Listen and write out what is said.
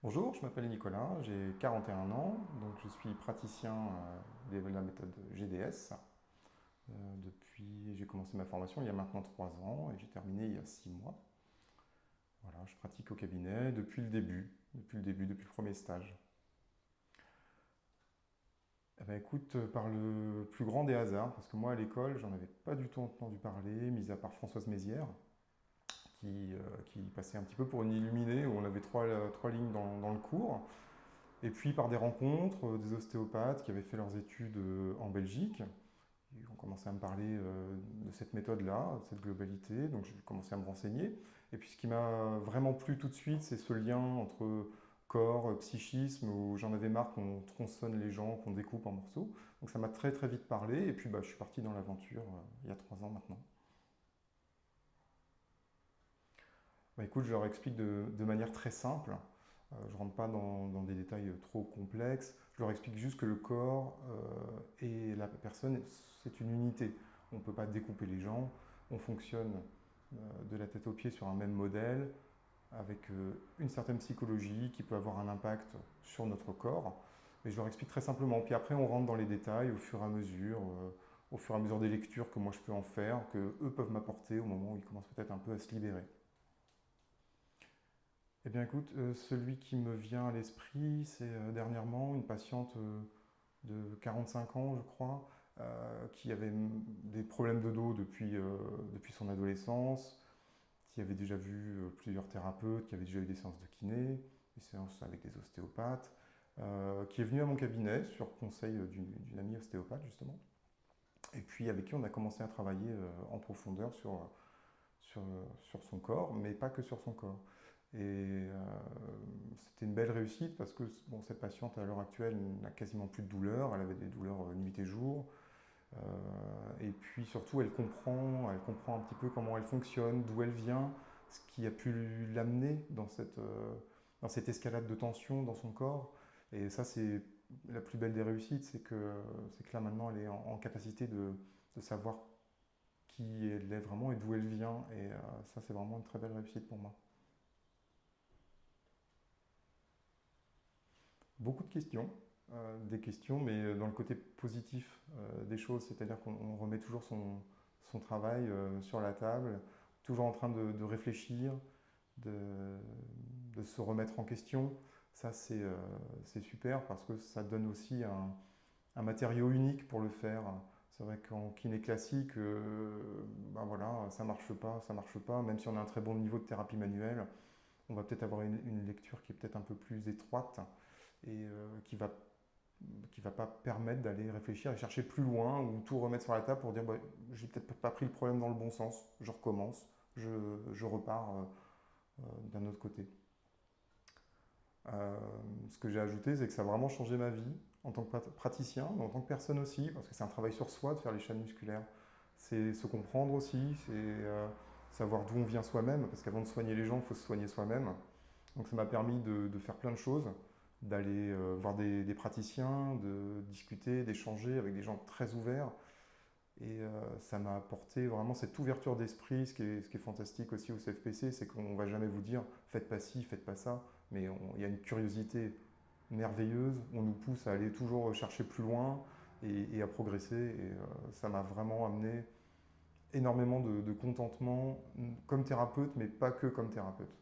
Bonjour, je m'appelle Nicolas, j'ai 41 ans, donc je suis praticien de la méthode GDS. J'ai commencé ma formation il y a maintenant 3 ans et j'ai terminé il y a 6 mois. Voilà, je pratique au cabinet depuis le premier stage. Eh ben, écoute, par le plus grand des hasards, parce que moi à l'école, j'en avais pas du tout entendu parler, mis à part Françoise Mézières, qui passait un petit peu pour une illuminée, où on avait trois lignes dans le cours. Et puis par des rencontres, des ostéopathes qui avaient fait leurs études en Belgique, ils ont commencé à me parler de cette méthode-là, de cette globalité, donc j'ai commencé à me renseigner. Et puis ce qui m'a vraiment plu tout de suite, c'est ce lien entre corps, psychisme, où j'en avais marre qu'on tronçonne les gens, qu'on découpe en morceaux. Donc ça m'a très très vite parlé, et puis je suis parti dans l'aventure il y a 3 ans maintenant. Écoute, je leur explique de manière très simple. Je ne rentre pas dans des détails trop complexes. Je leur explique juste que le corps et la personne, c'est une unité. On ne peut pas découper les gens. On fonctionne de la tête aux pieds sur un même modèle, avec une certaine psychologie qui peut avoir un impact sur notre corps. Mais je leur explique très simplement. Puis après, on rentre dans les détails au fur et à mesure des lectures que moi je peux en faire, que eux peuvent m'apporter au moment où ils commencent peut-être un peu à se libérer. Eh bien écoute, celui qui me vient à l'esprit, c'est dernièrement une patiente de 45 ans, je crois, qui avait des problèmes de dos depuis son adolescence, qui avait déjà vu plusieurs thérapeutes, qui avait déjà eu des séances de kiné, des séances avec des ostéopathes, qui est venue à mon cabinet sur conseil d'une amie ostéopathe justement, et puis avec qui on a commencé à travailler en profondeur sur son corps, mais pas que sur son corps. Et c'était une belle réussite parce que bon, cette patiente à l'heure actuelle n'a quasiment plus de douleurs, elle avait des douleurs nuit et jour. Euh, et puis surtout, elle comprend un petit peu comment elle fonctionne, d'où elle vient, ce qui a pu l'amener dans cette escalade de tension dans son corps. Et ça, c'est la plus belle des réussites, c'est que là maintenant, elle est en capacité de savoir qui elle est vraiment et d'où elle vient. Et ça, c'est vraiment une très belle réussite pour moi. Beaucoup de questions, des questions, mais dans le côté positif des choses, c'est-à-dire qu'on remet toujours son travail sur la table, toujours en train de réfléchir, de, de se remettre en question. Ça, c'est super parce que ça donne aussi un matériau unique pour le faire. C'est vrai qu'en kiné classique, ben voilà, ça marche pas, même si on a un très bon niveau de thérapie manuelle, on va peut-être avoir une lecture qui est peut-être un peu plus étroite et qui va pas permettre d'aller réfléchir et chercher plus loin ou tout remettre sur la table pour dire bah, j'ai peut-être pas pris le problème dans le bon sens, je recommence, je repars d'un autre côté. Ce que j'ai ajouté, c'est que ça a vraiment changé ma vie en tant que praticien, mais en tant que personne aussi, parce que c'est un travail sur soi de faire les chaînes musculaires. C'est se comprendre aussi, c'est savoir d'où on vient soi-même, parce qu'avant de soigner les gens, il faut se soigner soi-même. Donc ça m'a permis de faire plein de choses, d'aller voir des praticiens, de discuter, d'échanger avec des gens très ouverts. Et ça m'a apporté vraiment cette ouverture d'esprit. Ce qui est fantastique aussi au CFPC, c'est qu'on ne va jamais vous dire faites pas ci, faites pas ça, mais il y a une curiosité merveilleuse. On nous pousse à aller toujours chercher plus loin et à progresser. Et ça m'a vraiment amené énormément de contentement comme thérapeute, mais pas que comme thérapeute.